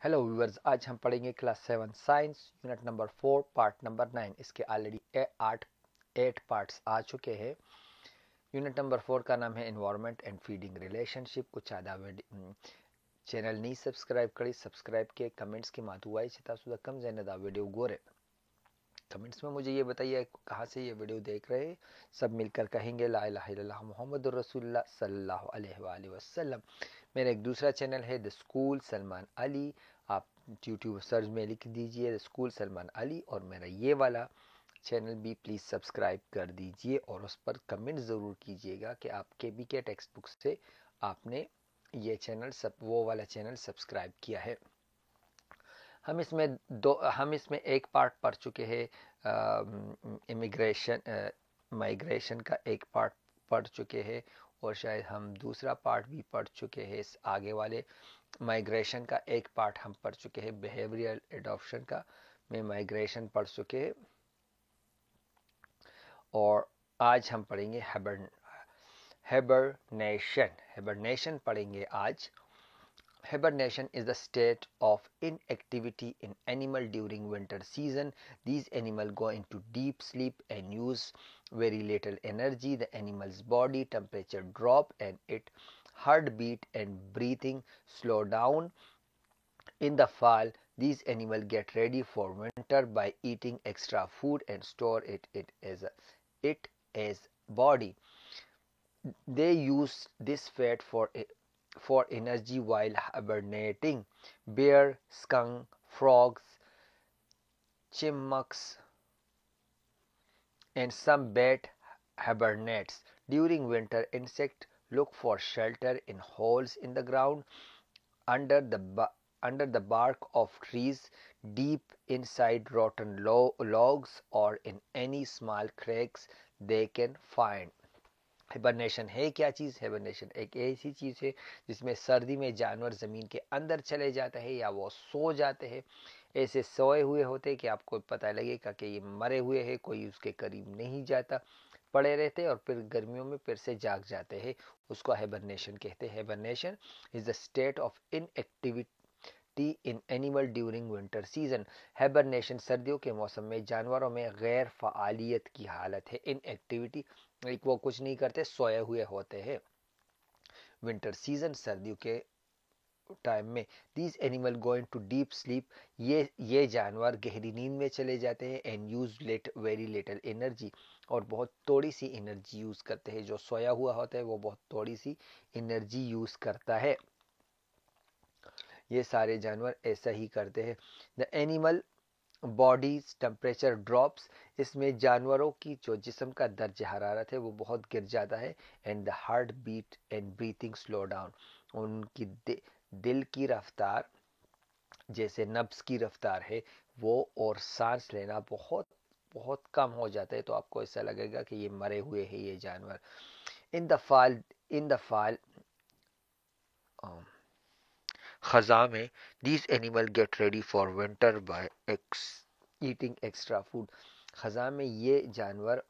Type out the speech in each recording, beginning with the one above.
Hello viewers, आज हम पढ़ेंगे class 7 science unit number 4 part number 9। इसके ऑलरेडी 8 पार्ट्स आ चुके हैं। यूनिट नंबर 4 का नाम है एनवायरनमेंट एंड फीडिंग रिलेशनशिप। कुछ आधा चैनल नहीं सब्सक्राइब करी सब्सक्राइब के कमेंट्स की मातु आई छिता सुधा कम जैन दा वीडियो गोरे। कमेंट्स में मुझे ये बताइए कहाँ से ये वीडियो देख रहे हैं। सब मिलकर कहेंगे ला इलाहा इल्लल्लाह मुहम्मदुर रसूलुल्लाह सल्लल्लाहु अलैहि वसल्लम। मेरा एक दूसरा चैनल है द स्कूल सलमान अली। आप यूट्यूब सर्च में लिख दीजिए द स्कूल सलमान अली, और मेरा ये वाला चैनल भी प्लीज़ सब्सक्राइब कर दीजिए और उस पर कमेंट ज़रूर कीजिएगा कि आप के टेक्स्ट बुक से आपने ये चैनल वो वाला चैनल सब्सक्राइब किया है। हम इसमें एक पार्ट पढ़ चुके हैं, इमिग्रेशन माइग्रेशन का एक पार्ट पढ़ चुके हैं, और शायद हम दूसरा पार्ट भी पढ़ चुके हैं। इस आगे वाले माइग्रेशन का एक पार्ट हम पढ़ चुके हैं, बिहेवियरल एडॉप्शन का में माइग्रेशन पढ़ चुके हैं। और आज हम पढ़ेंगे हिबरनेशन पढ़ेंगे आज। Hibernation is the state of inactivity in animal during winter season. These animals go into deep sleep and use very little energy. The animal's body temperature drop and its heartbeat and breathing slow down. In the fall, these animals get ready for winter by eating extra food and store it as body. They use this fat for energy while hibernating. Bear, skunk, frogs, chipmunks, and some bat hibernates. During winter, insects look for shelter in holes in the ground, under the bark of trees, deep inside rotten logs, or in any small cracks they can find. Hibernation है क्या चीज़? Hibernation एक ऐसी चीज़ है जिसमें सर्दी में जानवर ज़मीन के अंदर चले जाते हैं या वो सो जाते हैं। ऐसे सोए हुए होते कि आपको पता लगेगा कि ये मरे हुए हैं, कोई उसके करीब नहीं जाता, पड़े रहते और फिर गर्मियों में फिर से जाग जाते हैं। उसको हिबरनेशन कहते हैं। Hibernation is the state of inactivity in animal during winter season. Hibernation सर्दियों के मौसम में जानवरों में गैर फ़ालियत की हालत है। इनएक्टिविटी वो कुछ नहीं करते, सोए हुए होते हैं। विंटर सीजन सर्दियों के टाइम में these animal go into deep sleep, ये जानवर गहरी नींद में चले जाते हैं। And use very little energy, और बहुत थोड़ी सी एनर्जी यूज करते हैं। जो सोया हुआ होता है वो बहुत थोड़ी सी एनर्जी यूज करता है। ये सारे जानवर ऐसा ही करते हैं। The animal bodies temperature drops, इसमें जानवरों की जो जिस्म का दर्ज हरारत है वो बहुत गिर जाता है। And the heartbeat and breathing slow down, उनकी दिल की रफ्तार जैसे नब्ज की रफ्तार है वो, और सांस लेना बहुत बहुत कम हो जाता है। तो आपको ऐसा लगेगा कि ये मरे हुए हैं ये जानवर। इन द फाल खजा में these animal get ready for winter by eating extra food. खजा में ये जानवर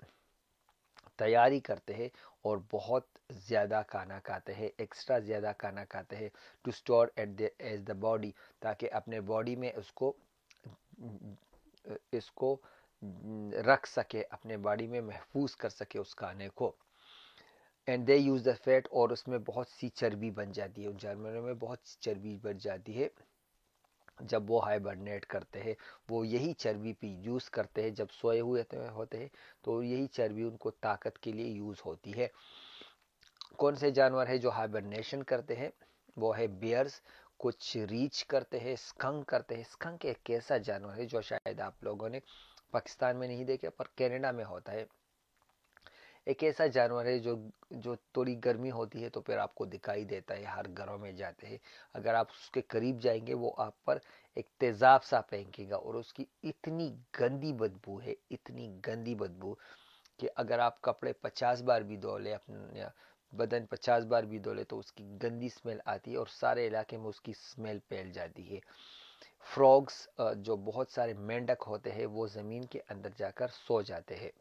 तैयारी करते हैं और बहुत ज़्यादा खाना खाते हैं, एक्स्ट्रा ज़्यादा खाना खाते हैं। To store as the body, ताकि अपने बॉडी में इसको रख सके, अपने बॉडी में महफूज कर सके उस खाने को। And they use the fat, और उसमें बहुत सी चर्बी बन जाती है, उन जानवरों में बहुत सी चर्बी बन जाती है। जब वो हाइबरनेट करते हैं वो यही चर्बी भी यूज़ करते हैं। जब सोए हुए होते हैं तो यही चर्बी उनको ताकत के लिए यूज़ होती है। कौन से जानवर है जो हाइबरनेशन करते हैं? वो है बियर्स, कुछ रीच करते हैं, स्कंक करते हैं। स्कंक एक ऐसा जानवर है जो शायद आप लोगों ने पाकिस्तान में नहीं देखे पर कनाडा में होता है। एक ऐसा जानवर है जो जो थोड़ी गर्मी होती है तो फिर आपको दिखाई देता है, हर घरों में जाते हैं। अगर आप उसके करीब जाएंगे वो आप पर एक तेजाब सा फेंकेगा, और उसकी इतनी गंदी बदबू है, इतनी गंदी बदबू कि अगर आप कपड़े 50 बार भी धो ले, अपने बदन 50 बार भी धो ले, तो उसकी गंदी स्मेल आती है और सारे इलाके में उसकी स्मेल फैल जाती है। फ्रॉग्स, जो बहुत सारे मेंढक होते हैं, वो ज़मीन के अंदर जाकर सो जाते हैं।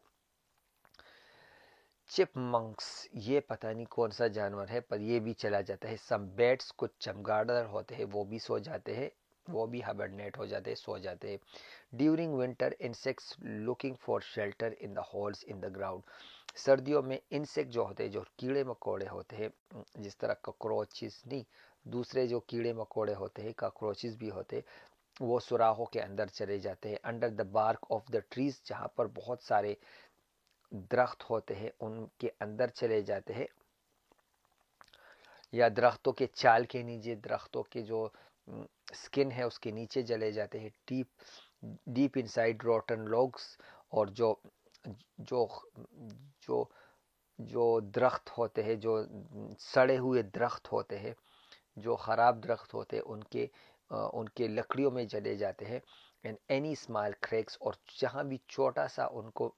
चिपमंक्स, ये पता नहीं कौन सा जानवर है पर ये भी चला जाता है। सम बैट्स, कुछ चमगादड़ होते हैं वो भी सो जाते हैं वो भी हाइबरनेट हो जाते हैं, सो जाते हैं। During winter insects looking for shelter in the holes in the ground. सर्दियों में इंसेक्ट जो होते हैं, जो कीड़े मकोड़े होते हैं, जिस तरह कॉकरोचेस नहीं, दूसरे जो कीड़े मकोड़े होते हैं, कॉकरोचेस भी होते हैं, वो सुराखों के अंदर चले जाते हैं। Under the bark of the trees, जहाँ पर बहुत सारे दरख्त होते हैं उनके अंदर चले जाते हैं, या दरख्तों के चाल के नीचे, दरख्तों के जो स्किन है उसके नीचे चले जाते हैं, deep deep inside rotten logs. और जो जो जो जो दरख्त होते हैं, जो सड़े हुए दरख्त होते हैं, जो ख़राब दरख्त होते हैं, उनके लकड़ियों में चले जाते हैं। एंड एनी स्मॉल क्रैक्स, और जहाँ भी छोटा सा उनको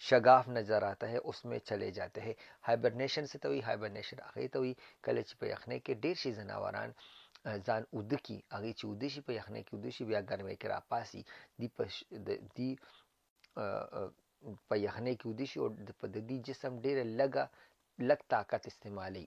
शगाफ नज़र आता है उसमें चले जाते हैं। हाइबरनेशन से तो हाइबरनेशन आगे तो कलेच पे यखने के डेर शी जनावरान जान उदकी आगे ची उदेशी पे यखने की उदेशी भी अगर में करा पासी दी पे यखने की उदेशी और दी जिसम डेर लग ताकत इस्तेमाली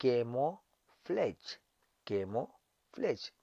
camouflage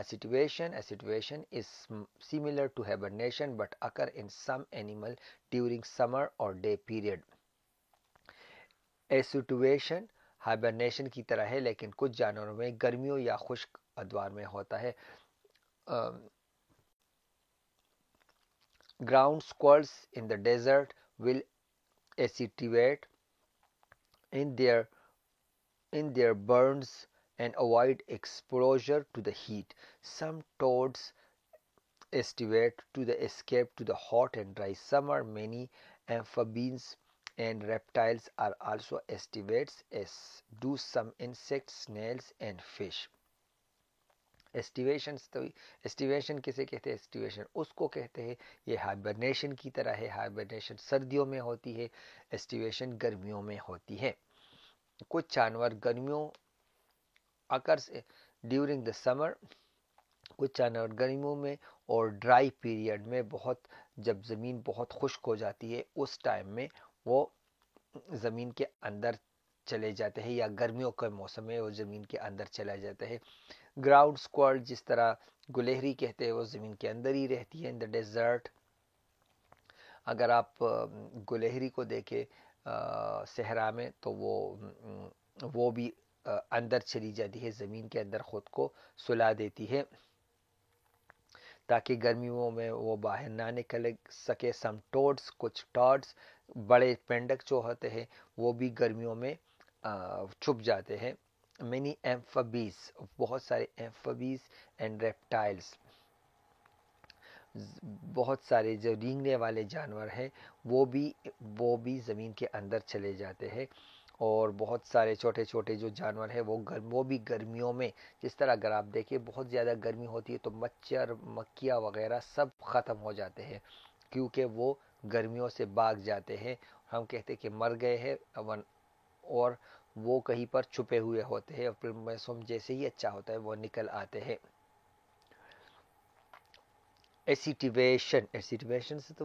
Activation is similar to hibernation but occur in some animal during summer or day period. Activation hibernation की तरह है लेकिन कुछ जानवरों में गर्मियों या खुश्क अद्वार में होता है. Ground squirrels in the desert will activate in their burns and avoid exposure to the heat. Some toads activate to escape to the hot and dry summer. Many amphibians and reptiles are also activates, as do some insects, snails and fish. Aestivation किसे कहते हैं? Aestivation उसको कहते हैं ये hibernation की तरह है. हाइबरनेशन सर्दियों में होती है, एस्टिवेशन गर्मियों में होती है. कुछ जानवर गर्मियों अकर्स ड्यूरिंग द समर, कुछ जानवर गर्मियों में और ड्राई पीरियड में, बहुत जब ज़मीन बहुत खुश्क हो जाती है उस टाइम में वो ज़मीन के अंदर चले जाते हैं, या गर्मियों के मौसम में वो ज़मीन के अंदर चला जाता है. ग्राउंड स्क्वाड जिस तरह गुलहरी कहते हैं वो ज़मीन के अंदर ही रहती है. इन द डेजर्ट अगर आप गुलहरी को देखें सहरा में तो वो भी अंदर चली जाती है, ज़मीन के अंदर ख़ुद को सुला देती है ताकि गर्मियों में वो बाहर ना निकल सके. सम टोड्स, कुछ टॉड्स बड़े पेंडक जो होते हैं वो भी गर्मियों में छुप जाते हैं. Many amphibians, बहुत सारे amphibians and reptiles, बहुत सारे जो रेंगने वाले जानवर हैं वो भी ज़मीन के अंदर चले जाते हैं. और बहुत सारे छोटे छोटे जो जानवर हैं वो भी गर्मियों में, जिस तरह अगर आप देखें बहुत ज़्यादा गर्मी होती है तो मच्छर मक्खियाँ वगैरह सब ख़त्म हो जाते हैं क्योंकि वो गर्मियों से भाग जाते हैं. हम कहते हैं कि मर गए हैं और वो कहीं पर छुपे हुए होते हैं, फिर मौसम जैसे ही अच्छा होता है वो निकल आते हैं. एसिटिवेशन से तो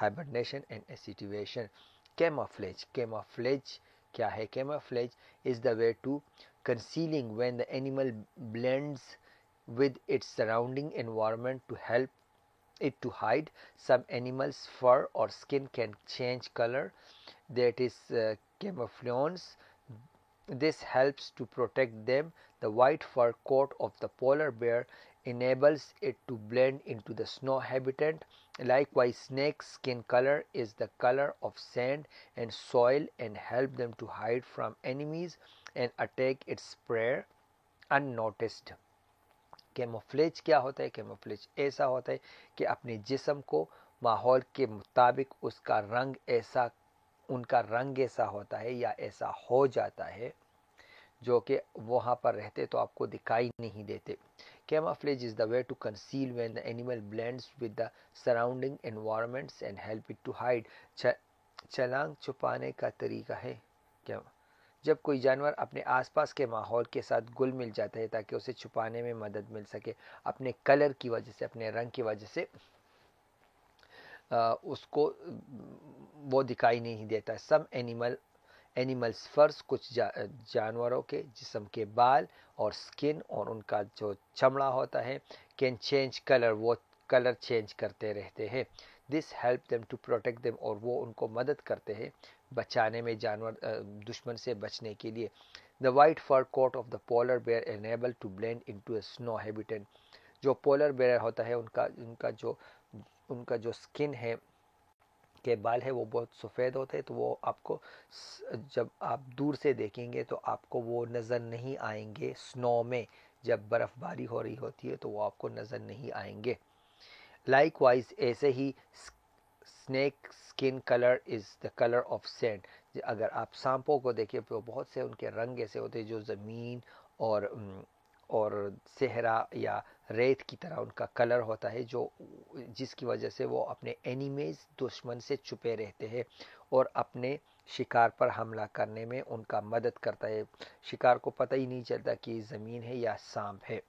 hibernation and acitivation. Camouflage क्या है? Camouflage is the way to concealing when the animal blends with its surrounding environment to help it to hide. Some animals' fur or skin can change color, that is camouflage. This helps to protect them. The white fur coat of the polar bear enables it to blend into the snow habitat. Likewise, snakes' skin color is the color of sand and soil and help them to hide from enemies and attack its prey unnoticed. Camouflage क्या होता है? Camouflage ऐसा होता है कि अपने जिस्म को माहौल के मुताबिक उनका रंग ऐसा होता है या ऐसा हो जाता है जो कि वहाँ पर रहते तो आपको दिखाई नहीं देते. Camouflage is the way to conceal when the animal blends with the surrounding environments and help it to hide. छलांग छुपाने का तरीका है. क्या? जब कोई जानवर अपने आसपास के माहौल के साथ घुल मिल जाता है ताकि उसे छुपाने में मदद मिल सके, अपने कलर की वजह से, अपने रंग की वजह से उसको वो दिखाई नहीं देता. सम एनिमल्स फर्स, कुछ जानवरों के जिस्म के बाल और स्किन और उनका जो चमड़ा होता है, कैन चेंज कलर, वो कलर चेंज करते रहते हैं. This help them to protect them, और वो उनको मदद करते हैं बचाने में, जानवर दुश्मन से बचने के लिए. The white fur coat of the polar bear enable to blend into a snow habitat. जो पोलर बेयर होता है उनका जो स्किन है के बाल है वो बहुत सफ़ेद होते हैं, तो वो आपको जब आप दूर से देखेंगे तो आपको वो नज़र नहीं आएंगे. स्नो में जब बर्फ़बारी हो रही होती है तो वो आपको नज़र नहीं आएंगे. लाइकवाइज ऐसे ही snake skin colour is the colour of sand. अगर आप सांपों को देखें तो बहुत से उनके रंग ऐसे होते हैं जो ज़मीन और सहरा या रेत की तरह उनका कलर होता है, जो जिसकी वजह से वो अपने एनिमीज दुश्मन से छुपे रहते हैं और अपने शिकार पर हमला करने में उनका मदद करता है. शिकार को पता ही नहीं चलता कि ज़मीन है या सांप है.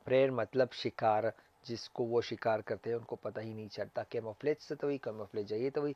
प्रेयर मतलब शिकार, जिसको वो शिकार करते हैं उनको पता ही नहीं चलता. कैमोफ्लेज से तो वही कैमोफ्लेज है, तो वही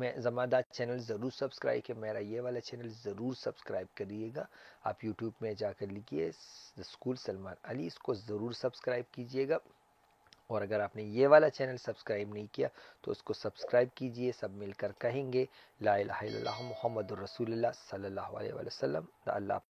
मैं ज़मादा चैनल ज़रूर सब्सक्राइब किया, मेरा ये वाला चैनल ज़रूर सब्सक्राइब करिएगा. आप यूट्यूब में जाकर लिखिए द स्कूल सलमान अली, इसको ज़रूर सब्सक्राइब कीजिएगा. और अगर आपने ये वाला चैनल सब्सक्राइब नहीं किया तो उसको सब्सक्राइब कीजिए. सब मिलकर कहेंगे ला इलाहा इल्लल्लाह मुहम्मदुर रसूलुल्लाह सल्लल्लाहु अलैहि वसल्लम. अल्लाह